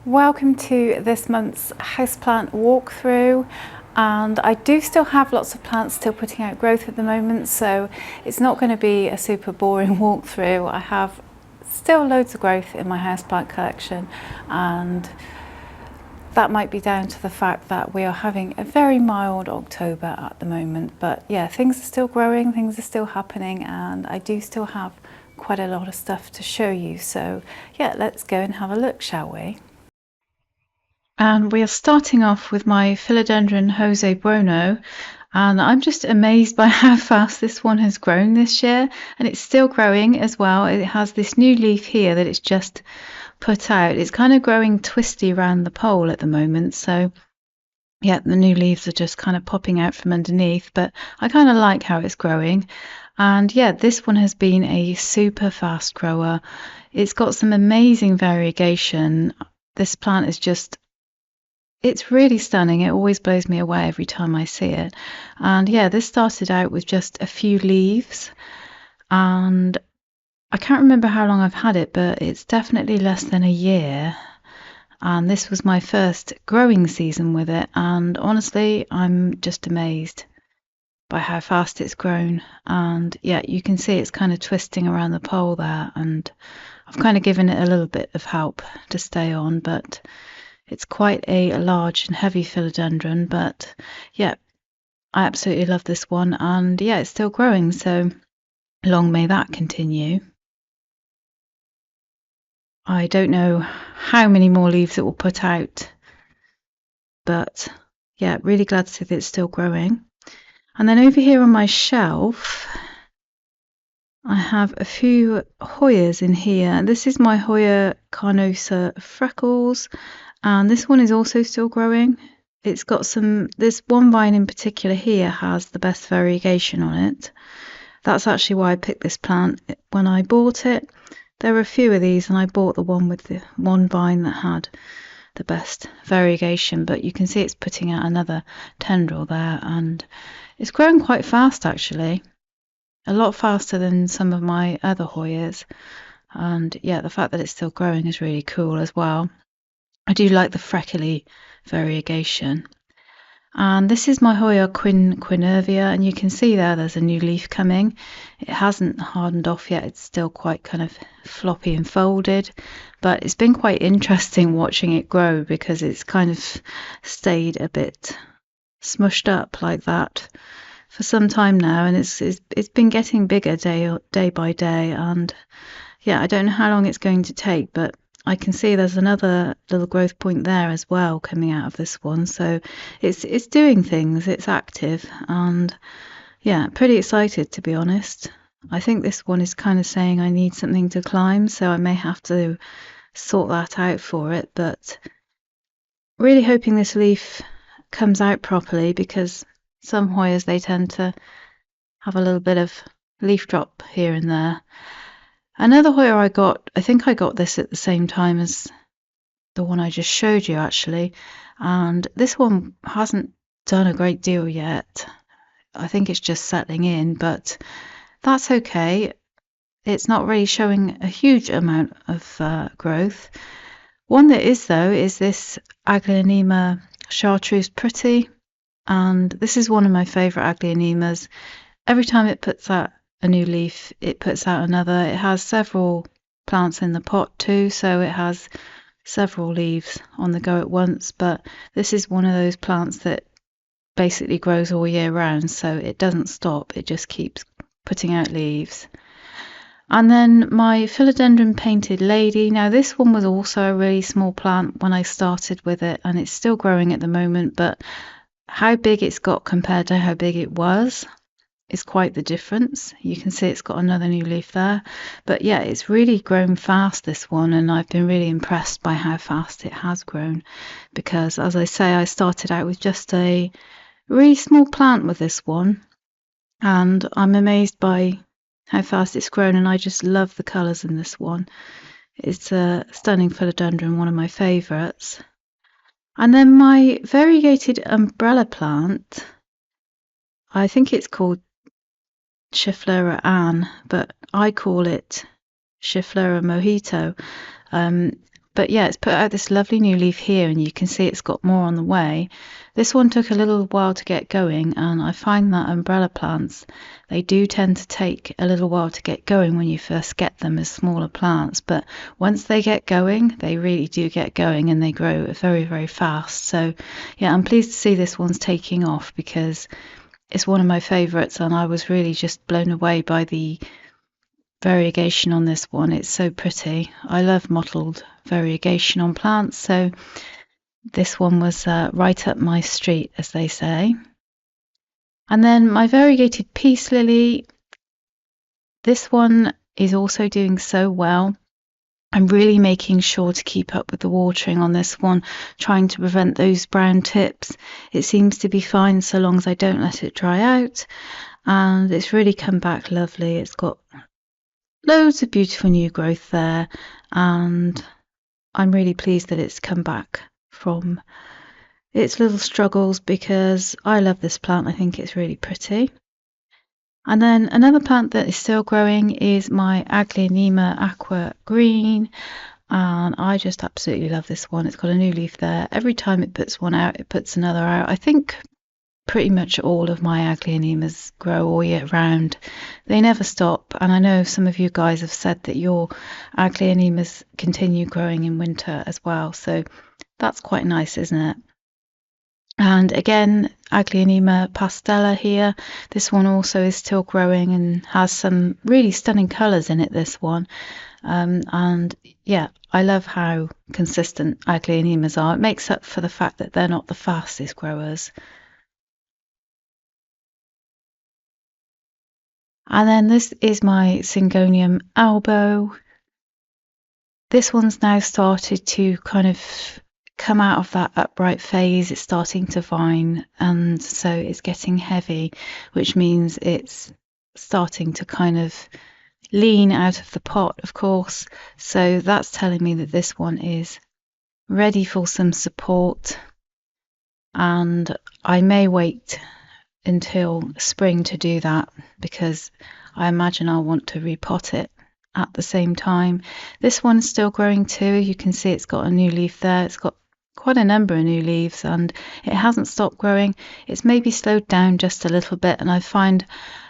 Welcome to this month's houseplant walkthrough, and I do still have lots of plants still putting out growth at the moment, so it's not going to be a super boring walkthrough. I have still loads of growth in my houseplant collection, and that might be down to the fact that we are having a very mild October at the moment. But yeah, things are still growing, things are still happening, and I do still have quite a lot of stuff to show you. So yeah, let's go and have a look, shall we? And we are starting off with my philodendron Jose Bruno, and I'm just amazed by how fast this one has grown this year, and it's still growing as well. It has this new leaf here that it's just put out. It's kind of growing twisty around the pole at the moment, so yeah, the new leaves are just kind of popping out from underneath, but I kind of like how it's growing. And yeah, this one has been a super fast grower. It's got some amazing variegation. This plant is just, it's really stunning. It always blows me away every time I see it. And yeah, this started out with just a few leaves, and I can't remember how long I've had it, but it's definitely less than a year. And this was my first growing season with it, and honestly, I'm just amazed by how fast it's grown. And yeah, you can see it's kind of twisting around the pole there, and I've kind of given it a little bit of help to stay on, but it's quite a large and heavy philodendron. But yeah, I absolutely love this one, and yeah, it's still growing, so long may that continue. I don't know how many more leaves it will put out, but yeah, really glad to see that it's still growing. And then over here on my shelf, I have a few Hoyas in here. This is my Hoya carnosa freckles, and this one is also still growing. It's got this one vine in particular here has the best variegation on it. That's actually why I picked this plant when I bought it. There were a few of these, and I bought the one with the one vine that had the best variegation, but you can see it's putting out another tendril there, and it's growing quite fast actually, a lot faster than some of my other Hoyas. And yeah, the fact that it's still growing is really cool as well. I do like the freckly variegation. And this is my Hoya Quinervia, and you can see there's a new leaf coming. It hasn't hardened off yet, it's still quite kind of floppy and folded, but it's been quite interesting watching it grow because it's kind of stayed a bit smushed up like that for some time now, and it's been getting bigger day by day. And yeah, I don't know how long it's going to take, but I can see there's another little growth point there as well coming out of this one, so it's doing things, it's active, and yeah, pretty excited to be honest. I think this one is kind of saying I need something to climb, so I may have to sort that out for it, but really hoping this leaf comes out properly, because some Hoyas, they tend to have a little bit of leaf drop here and there. Another Hoya I think I got this at the same time as the one I just showed you actually, and this one hasn't done a great deal yet. I think it's just settling in, but that's okay. It's not really showing a huge amount of growth. One that is though is this Aglaonemas chartreuse pretty, and this is one of my favourite Aglaonemas. Every time it puts out a new leaf, it puts out another. It has several plants in the pot too, so it has several leaves on the go at once, but this is one of those plants that basically grows all year round, so it doesn't stop, it just keeps putting out leaves. And then my philodendron painted lady. Now this one was also a really small plant when I started with it, and it's still growing at the moment, but how big it's got compared to how big it was is quite the difference. You can see it's got another new leaf there, but yeah, it's really grown fast, this one, and I've been really impressed by how fast it has grown, because as I say, I started out with just a really small plant with this one, and I'm amazed by how fast it's grown, and I just love the colours in this one. It's a stunning philodendron, one of my favourites. And then my variegated umbrella plant, I think it's called Chiflora Ann, but I call it Chiflora Mojito. but yeah, it's put out this lovely new leaf here, and you can see it's got more on the way. This one took a little while to get going, and I find that umbrella plants, they do tend to take a little while to get going when you first get them as smaller plants, but once they get going, they really do get going, and they grow very, very fast. So yeah, I'm pleased to see this one's taking off, because it's one of my favourites, and I was really just blown away by the variegation on this one. It's so pretty. I love mottled variegation on plants, so this one was right up my street, as they say. And then my variegated peace lily, this one is also doing so well. I'm really making sure to keep up with the watering on this one, trying to prevent those brown tips. It seems to be fine so long as I don't let it dry out, and it's really come back lovely. It's got loads of beautiful new growth there, and I'm really pleased that it's come back from its little struggles, because I love this plant. I think it's really pretty. And then another plant that is still growing is my Aglaonemas aqua green, and I just absolutely love this one. It's got a new leaf there. Every time it puts one out, it puts another out. I think pretty much all of my Aglaonemas grow all year round. They never stop, and I know some of you guys have said that your Aglaonemas continue growing in winter as well, so that's quite nice, isn't it? And again, Aglaonema pastella here. This one also is still growing and has some really stunning colours in it, this one. And yeah, I love how consistent Aglaonemas are. It makes up for the fact that they're not the fastest growers. And then this is my Syngonium albo. This one's now started to kind of come out of that upright phase. It's starting to vine, and so it's getting heavy, which means it's starting to kind of lean out of the pot, of course. So that's telling me that this one is ready for some support, and I may wait until spring to do that, because I imagine I'll want to repot it at the same time. This one's still growing too. You can see it's got a new leaf there. It's got quite a number of new leaves, and it hasn't stopped growing. It's maybe slowed down just a little bit, and I find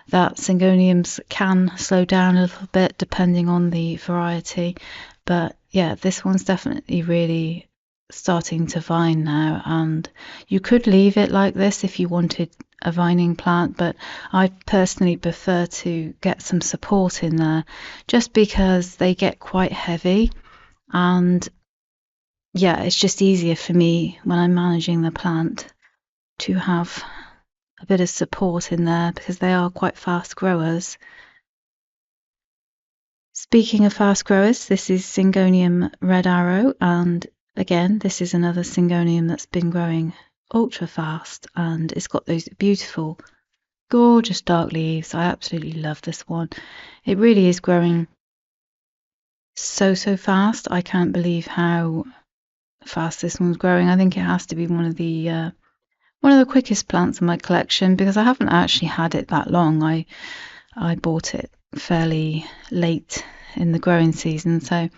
that Syngoniums can slow down a little bit depending on the variety. But yeah, this one's definitely really starting to vine now, and you could leave it like this if you wanted a vining plant, but I personally prefer to get some support in there, just because they get quite heavy, and yeah, it's just easier for me when I'm managing the plant to have a bit of support in there, because they are quite fast growers. Speaking of fast growers, this is Syngonium red arrow, and again, this is another Syngonium that's been growing ultra fast, and it's got those beautiful, gorgeous dark leaves. I absolutely love this one. It really is growing so fast. I can't believe how fast this one's growing. I think it has to be one of the quickest plants in my collection, because I haven't actually had it that long. I bought it fairly late in the growing season, so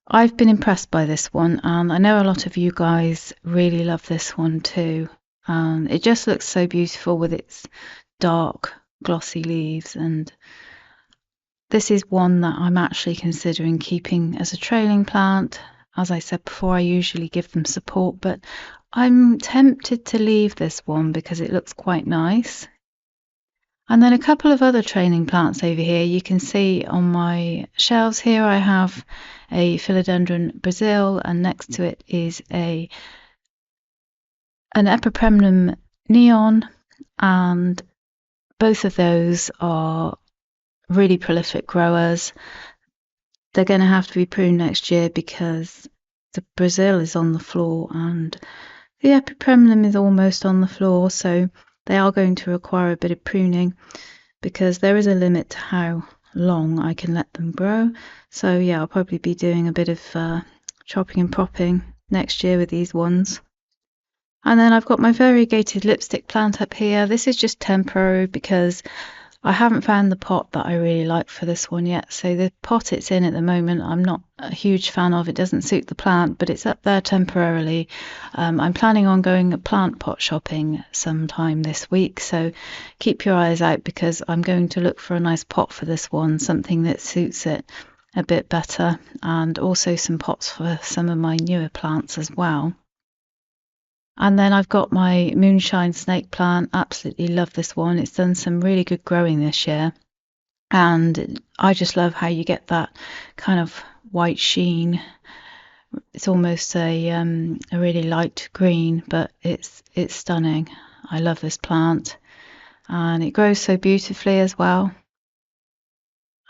I've been impressed by this one, and I know a lot of you guys really love this one too. It just looks so beautiful with its dark glossy leaves, and this is one that I'm actually considering keeping as a trailing plant. As I said before, I usually give them support, but I'm tempted to leave this one because it looks quite nice. And then a couple of other trailing plants over here. You can see on my shelves here I have a Philodendron Brazil, and next to it is an Epipremnum neon, and both of those are really prolific growers. They're going to have to be pruned next year because the Brazil is on the floor and the Epipremnum is almost on the floor, so they are going to require a bit of pruning, because there is a limit to how long I can let them grow. So yeah, I'll probably be doing a bit of chopping and propping next year with these ones. And then I've got my variegated lipstick plant up here. This is just temporary because I haven't found the pot that I really like for this one yet. So the pot it's in at the moment, I'm not a huge fan of. It doesn't suit the plant, but it's up there temporarily. I'm planning on going plant pot shopping sometime this week. So keep your eyes out because I'm going to look for a nice pot for this one, something that suits it a bit better, and also some pots for some of my newer plants as well. And then I've got my moonshine snake plant. Absolutely love this one. It's done some really good growing this year. And I just love how you get that kind of white sheen. It's almost a really light green, but it's stunning. I love this plant. And it grows so beautifully as well.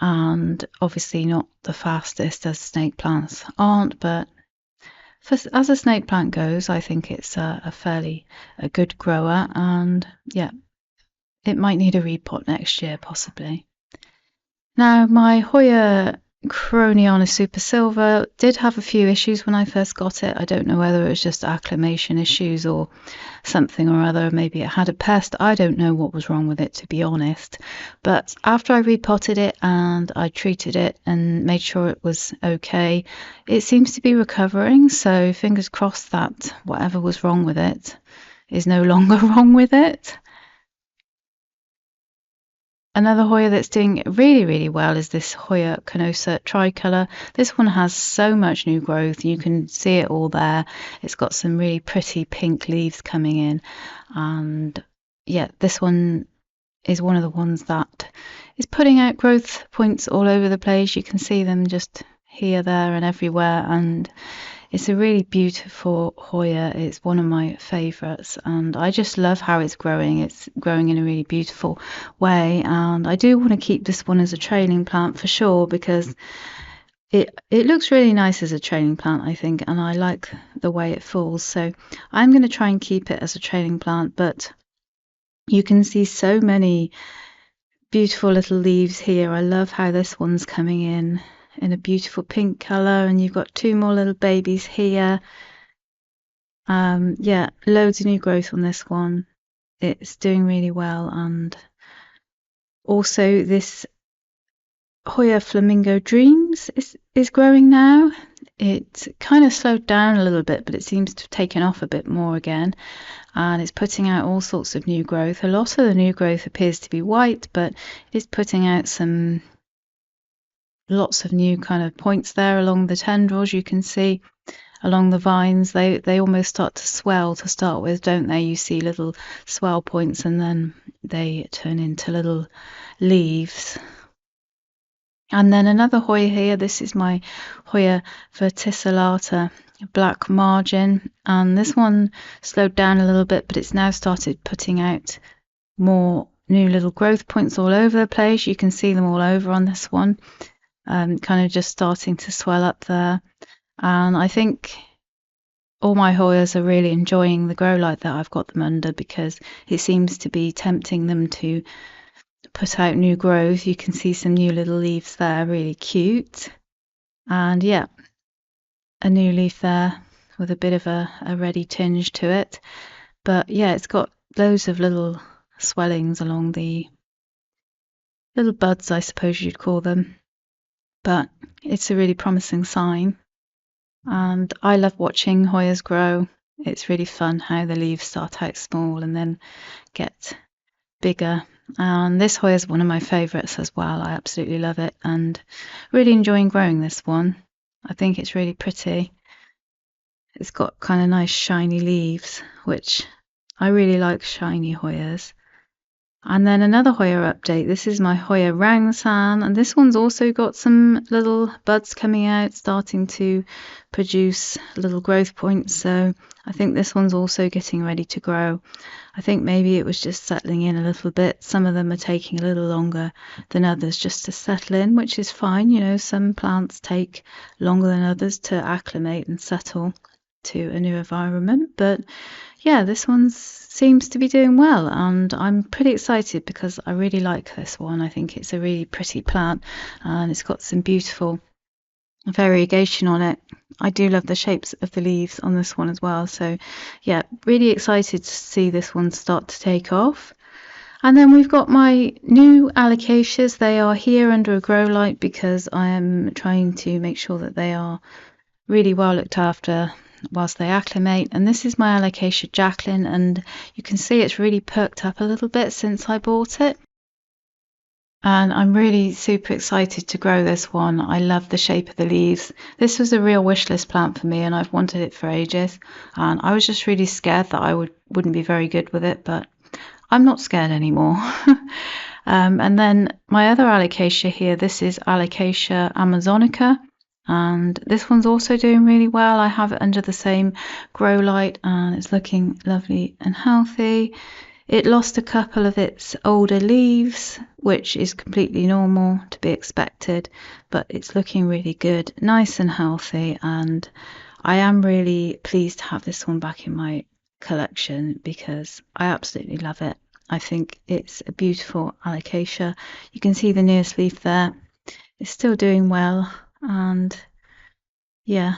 And obviously not the fastest as snake plants aren't, but as a snake plant goes, I think it's a fairly good grower, and yeah, it might need a repot next year possibly. Now my Hoya Croniana Super Silver did have a few issues when I first got it. I don't know whether it was just acclimation issues or something or other. Maybe it had a pest. I don't know what was wrong with it, to be honest. But after I repotted it and I treated it and made sure it was okay, it seems to be recovering. So fingers crossed that whatever was wrong with it is no longer wrong with it. Another Hoya that's doing really, really well is this Hoya Canosa Tricolour. This one has so much new growth. You can see it all there. It's got some really pretty pink leaves coming in. And yeah, this one is one of the ones that is putting out growth points all over the place. You can see them just here, there and everywhere. And it's a really beautiful Hoya. It's one of my favourites, and I just love how it's growing. It's growing in a really beautiful way, and I do want to keep this one as a trailing plant for sure because it looks really nice as a trailing plant, I think, and I like the way it falls. So I'm going to try and keep it as a trailing plant, but you can see so many beautiful little leaves here. I love how this one's coming in a beautiful pink colour, and you've got two more little babies here. Yeah, loads of new growth on this one. It's doing really well. And also this Hoya Flamingo Dreams is growing now. It kind of slowed down a little bit, but it seems to have taken off a bit more again, and it's putting out all sorts of new growth. A lot of the new growth appears to be white, but it is putting out lots of new kind of points there along the tendrils. You can see along the vines, they almost start to swell to start with, don't they? You see little swell points and then they turn into little leaves. And then another Hoya here. This is my Hoya verticillata black margin, and this one slowed down a little bit, but it's now started putting out more new little growth points all over the place. You can see them all over on this one. Kind of just starting to swell up there. And I think all my Hoyas are really enjoying the grow light that I've got them under because it seems to be tempting them to put out new growth. You can see some new little leaves there, really cute. And yeah, a new leaf there with a bit of a reddy tinge to it. But yeah, it's got loads of little swellings along the little buds, I suppose you'd call them. But it's a really promising sign, and I love watching Hoyas grow. It's really fun how the leaves start out small and then get bigger, and this Hoya is one of my favourites as well. I absolutely love it and really enjoying growing this one. I think it's really pretty. It's got kind of nice shiny leaves, which I really like shiny Hoyas. And then another Hoya update. This is my Hoya Rangsan, and this one's also got some little buds coming out, starting to produce little growth points. So I think this one's also getting ready to grow. I think maybe it was just settling in a little bit. Some of them are taking a little longer than others just to settle in, which is fine. You know, some plants take longer than others to acclimate and settle to a new environment. But yeah, this one seems to be doing well, and I'm pretty excited because I really like this one. I think it's a really pretty plant, and it's got some beautiful variegation on it. I do love the shapes of the leaves on this one as well. So yeah, really excited to see this one start to take off. And then we've got my new alocasias. They are here under a grow light because I am trying to make sure that they are really well looked after whilst they acclimate. And this is my alocasia Jacqueline, and you can see it's really perked up a little bit since I bought it. And I'm really super excited to grow this one. I love the shape of the leaves. This was a real wish list plant for me, and I've wanted it for ages. And I was just really scared that I wouldn't be very good with it, but I'm not scared anymore. And then my other alocasia here, this is Alocasia amazonica, and this one's also doing really well. I have it under the same grow light and it's looking lovely and healthy. It lost a couple of its older leaves, which is completely normal to be expected, but it's looking really good, nice and healthy, and I am really pleased to have this one back in my collection because I absolutely love it. I think it's a beautiful alocasia. You can see the nearest leaf there. It's still doing well, and yeah,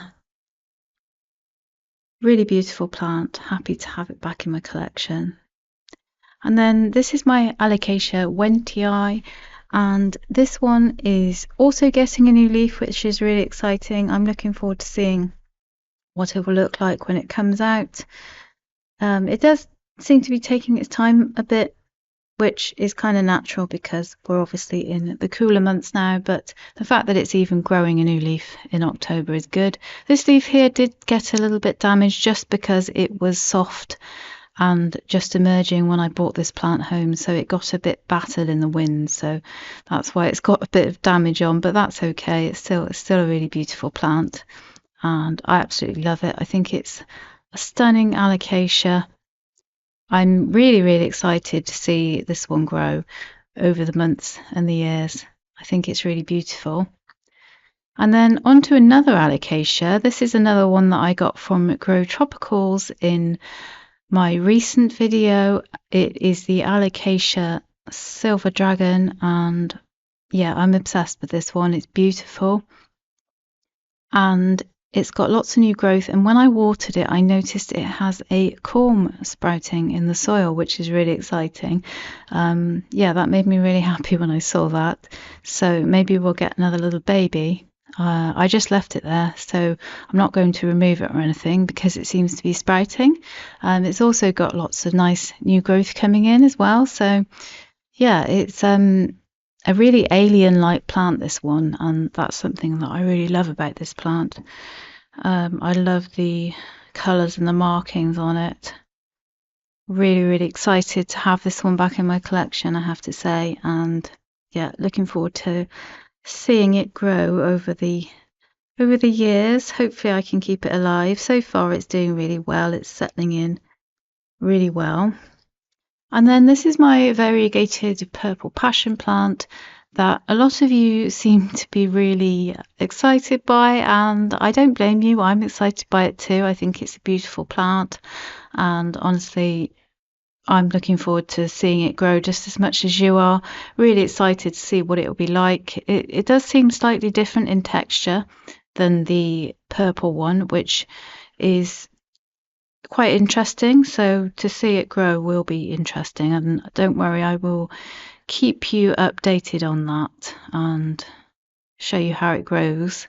really beautiful plant. Happy to have it back in my collection. And then this is my Alocasia Wentii, and this one is also getting a new leaf, which is really exciting. I'm looking forward to seeing what it will look like when it comes out. It does seem to be taking its time a bit, which is kind of natural because we're obviously in the cooler months now, but the fact that it's even growing a new leaf in October is good. This leaf here did get a little bit damaged just because it was soft and just emerging when I brought this plant home, so it got a bit battered in the wind, so that's why it's got a bit of damage on, but that's okay. It's still a really beautiful plant, and I absolutely love it. I think it's a stunning alocasia. I'm really excited to see this one grow over the months and the years. I think it's really beautiful. And then on to another alocasia. This is another one that I got from GrowTropicals in my recent video. It is the Alocasia Silver Dragon, and yeah, I'm obsessed with this one. It's beautiful and it's got lots of new growth, and when I watered it I noticed it has a corm sprouting in the soil, which is really exciting. Yeah, that made me really happy when I saw that, so maybe we'll get another little baby. I just left it there, so I'm not going to remove it or anything because it seems to be sprouting. It's also got lots of nice new growth coming in as well, so yeah, it's a really alien-like plant, this one, and that's something that I really love about this plant. I love the colours and the markings on it. Really excited to have this one back in my collection, I have to say, and yeah, looking forward to seeing it grow over the years. Hopefully I can keep it alive. So far it's doing really well. It's settling in really well. And then this is my variegated purple passion plant that a lot of you seem to be really excited by, and I don't blame you. I'm excited by it too. I think it's a beautiful plant, and honestly I'm looking forward to seeing it grow just as much as you are. Really excited to see what it will be like. It does seem slightly different in texture than the purple one, which is quite interesting. So to see it grow will be interesting, and don't worry, I will keep you updated on that and show you how it grows.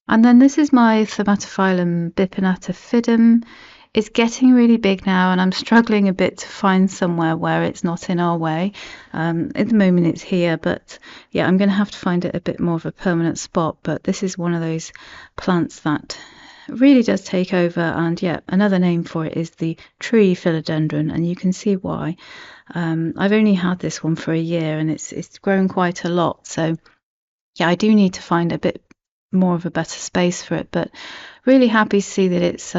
And then this is my Thermatophyllum bipinata fidum. It's getting really big now, and I'm struggling a bit to find somewhere where it's not in our way. At the moment it's here, but yeah, I'm going to have to find it a bit more of a permanent spot. But this is one of those plants that really does take over, and yeah, another name for it is the tree philodendron, and you can see why. I've only had this one for a year and it's grown quite a lot, so yeah, I do need to find a bit more of a better space for it, but really happy to see that it's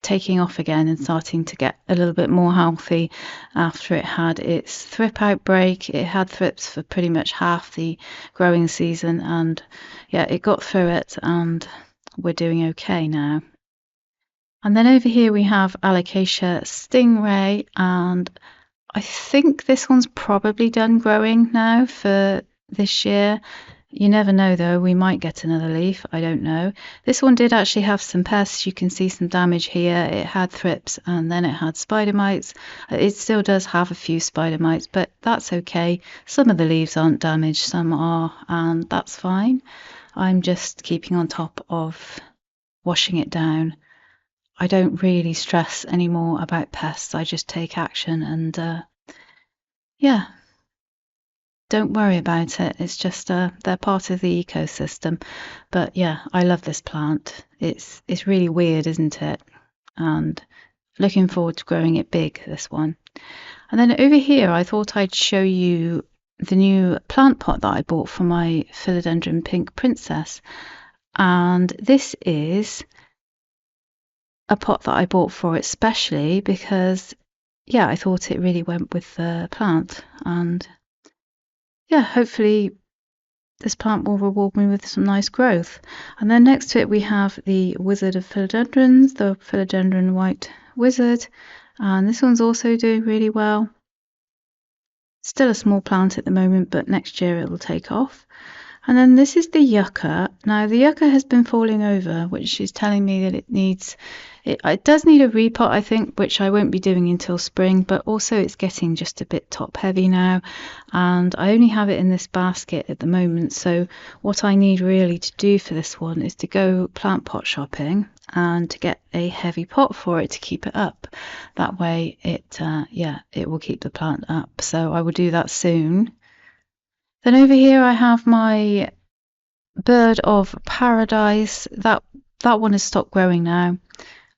taking off again and starting to get a little bit more healthy after it had its thrip outbreak. It had thrips for pretty much half the growing season, and yeah, it got through it and we're doing okay now. And then over here we have Alocasia Stingray, and I think this one's probably done growing now for this year. You never know though, we might get another leaf, I don't know. This one did actually have some pests. You can see some damage here. It had thrips and then it had spider mites. It still does have a few spider mites, but that's okay. Some of the leaves aren't damaged, some are, and that's fine. I'm just keeping on top of washing it down. I don't really stress anymore about pests. I just take action and yeah, don't worry about it. It's just they're part of the ecosystem. But yeah, I love this plant. It's really weird, isn't it? And looking forward to growing it big, this one. And then over here, I thought I'd show you the new plant pot that I bought for my philodendron pink princess. And this is a pot that I bought for it specially because, yeah, I thought it really went with the plant. And yeah, hopefully this plant will reward me with some nice growth. And then next to it we have the Wizard of Philodendrons, the Philodendron White Wizard. And this one's also doing really well. Still a small plant at the moment, but next year it will take off. And then this is the yucca. Now the yucca has been falling over, which is telling me that it does need a repot, I think, which I won't be doing until spring, but also it's getting just a bit top heavy now. And I only have it in this basket at the moment. So what I need really to do for this one is to go plant pot shopping and to get a heavy pot for it to keep it up. That way it will keep the plant up. So I will do that soon. Then over here I have my bird of paradise. That one has stopped growing now,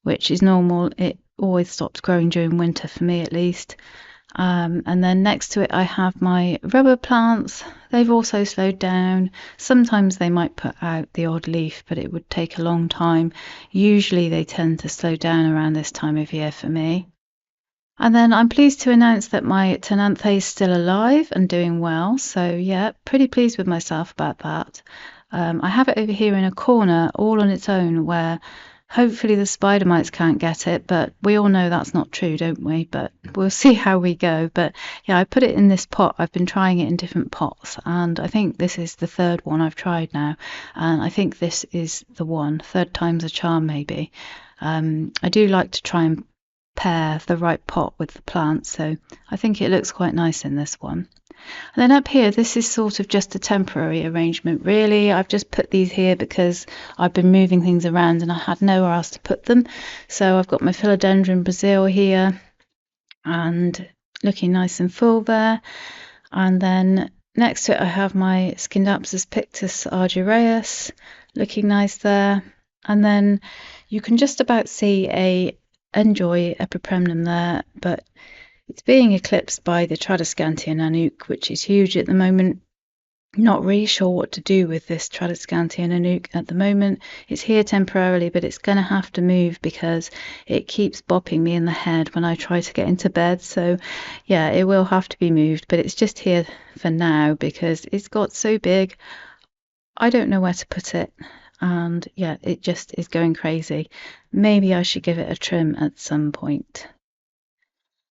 which is normal. It always stops growing during winter for me at least. And then next to it I have my rubber plants. They've also slowed down. Sometimes they might put out the odd leaf, but it would take a long time. Usually they tend to slow down around this time of year for me. And then I'm pleased to announce that my Tenanthe is still alive and doing well. So yeah, pretty pleased with myself about that. I have it over here in a corner all on its own where hopefully the spider mites can't get it, but we all know that's not true, don't we? But we'll see how we go. But yeah, I put it in this pot. I've been trying it in different pots and I think this is the third one I've tried now. And I think this is the one, third time's a charm maybe. I do like to try and pair the right pot with the plant, so I think it looks quite nice in this one. And then up here, this is sort of just a temporary arrangement really. I've just put these here because I've been moving things around and I had nowhere else to put them. So I've got my philodendron Brazil here and looking nice and full there. And then next to it I have my Scindapsus pictus argyraeus looking nice there. And then you can just about see a Enjoy epipremnum there, but it's being eclipsed by the Tradescantia nanook, which is huge at the moment. Not really sure what to do with this Tradescantia nanook at the moment. It's here temporarily, but it's going to have to move because it keeps bopping me in the head when I try to get into bed. So yeah, it will have to be moved, but it's just here for now because it's got so big. I don't know where to put it. And yeah, it just is going crazy. Maybe I should give it a trim at some point.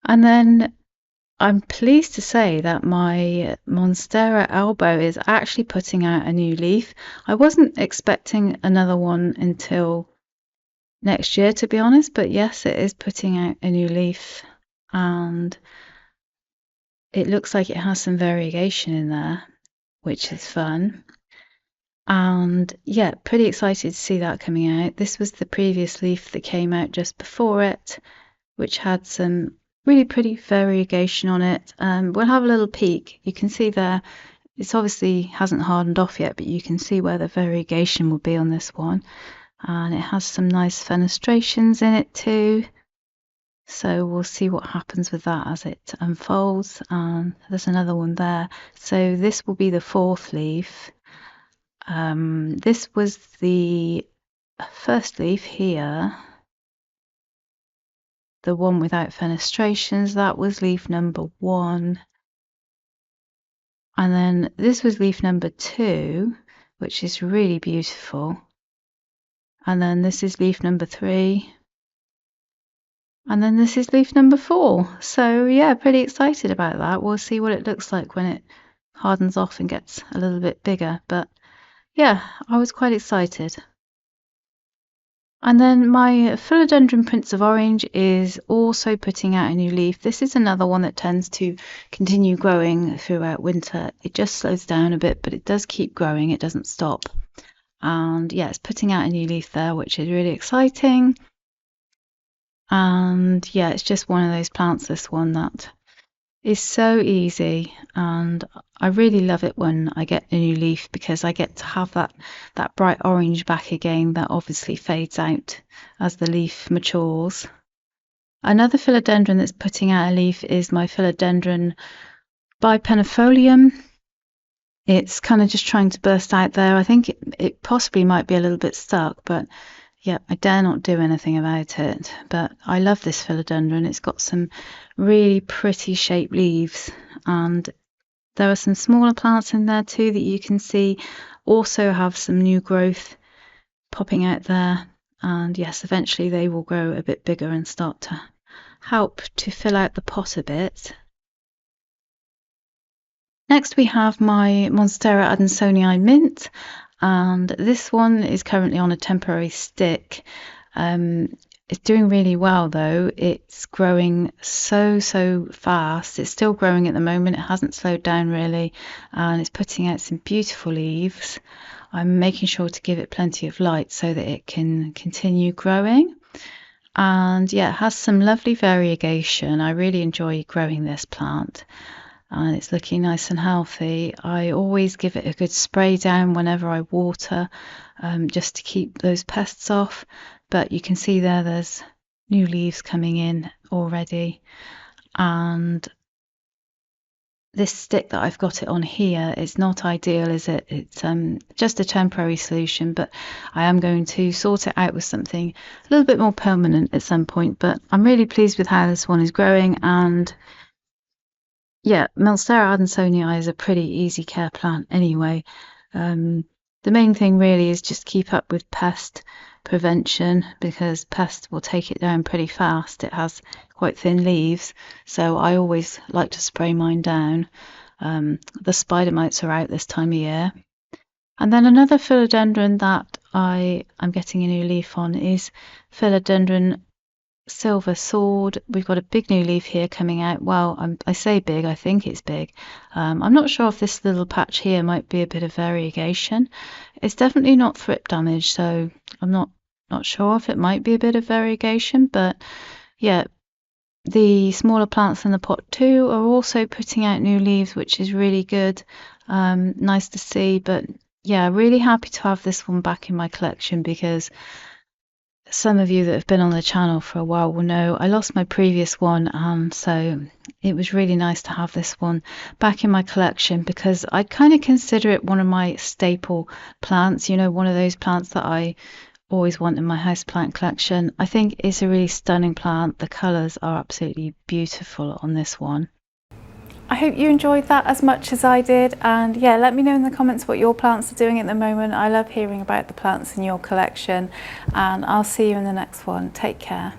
And then I'm pleased to say that my Monstera albo is actually putting out a new leaf. I wasn't expecting another one until next year, to be honest, but yes, it is putting out a new leaf and it looks like it has some variegation in there, which is fun. And yeah, pretty excited to see that coming out. This was the previous leaf that came out just before it, which had some really pretty variegation on it. We'll have a little peek. You can see there, it's obviously hasn't hardened off yet, but you can see where the variegation will be on this one. And it has some nice fenestrations in it too. So we'll see what happens with that as it unfolds. And there's another one there. So this will be the fourth leaf. This was the first leaf here, the one without fenestrations. That was leaf number 1. And then this was leaf number 2, which is really beautiful. And then this is leaf number 3. And then this is leaf number 4. So yeah, pretty excited about that. We'll see what it looks like when it hardens off and gets a little bit bigger. But yeah, I was quite excited. And then my Philodendron Prince of Orange is also putting out a new leaf. This is another one that tends to continue growing throughout winter. It just slows down a bit, but it does keep growing. It doesn't stop. And yeah, it's putting out a new leaf there, which is really exciting. And yeah, it's just one of those plants, this one, that is so easy, and I really love it when I get a new leaf because I get to have that bright orange back again that obviously fades out as the leaf matures. Another philodendron that's putting out a leaf is my philodendron bipenifolium. It's kind of just trying to burst out there. I think it possibly might be a little bit stuck, but yeah, I dare not do anything about it. But I love this philodendron. It's got some really pretty shaped leaves, and there are some smaller plants in there too that you can see also have some new growth popping out there. And yes, eventually they will grow a bit bigger and start to help to fill out the pot a bit. Next we have my Monstera adansonii mint, and this one is currently on a temporary stick. It's doing really well though. It's growing so fast. It's still growing at the moment. It hasn't slowed down really, and it's putting out some beautiful leaves. I'm making sure to give it plenty of light so that it can continue growing. And yeah, it has some lovely variegation. I really enjoy growing this plant, and it's looking nice and healthy. I always give it a good spray down whenever I water, just to keep those pests off. But you can see there's new leaves coming in already. And this stick that I've got it on here is not ideal, is it? It's just a temporary solution, but I am going to sort it out with something a little bit more permanent at some point. But I'm really pleased with how this one is growing. And yeah, Monstera adansonii is a pretty easy care plant anyway. The main thing really is just keep up with pest prevention, because pests will take it down pretty fast. It has quite thin leaves, so I always like to spray mine down. The spider mites are out this time of year. And then another philodendron that I am getting a new leaf on is Philodendron Silver Sword. We've got a big new leaf here coming out. Well, I say big, I think it's big. I'm not sure if this little patch here might be a bit of variegation. It's definitely not thrip damage, so I'm not sure if it might be a bit of variegation. But yeah, the smaller plants in the pot too are also putting out new leaves, which is really good. Nice to see. But yeah, really happy to have this one back in my collection, because some of you that have been on the channel for a while will know I lost my previous one, and so it was really nice to have this one back in my collection, because I kind of consider it one of my staple plants, you know, one of those plants that I always want in my houseplant collection. I think it's a really stunning plant. The colours are absolutely beautiful on this one. I hope you enjoyed that as much as I did, and yeah, let me know in the comments what your plants are doing at the moment. I love hearing about the plants in your collection, and I'll see you in the next one. Take care.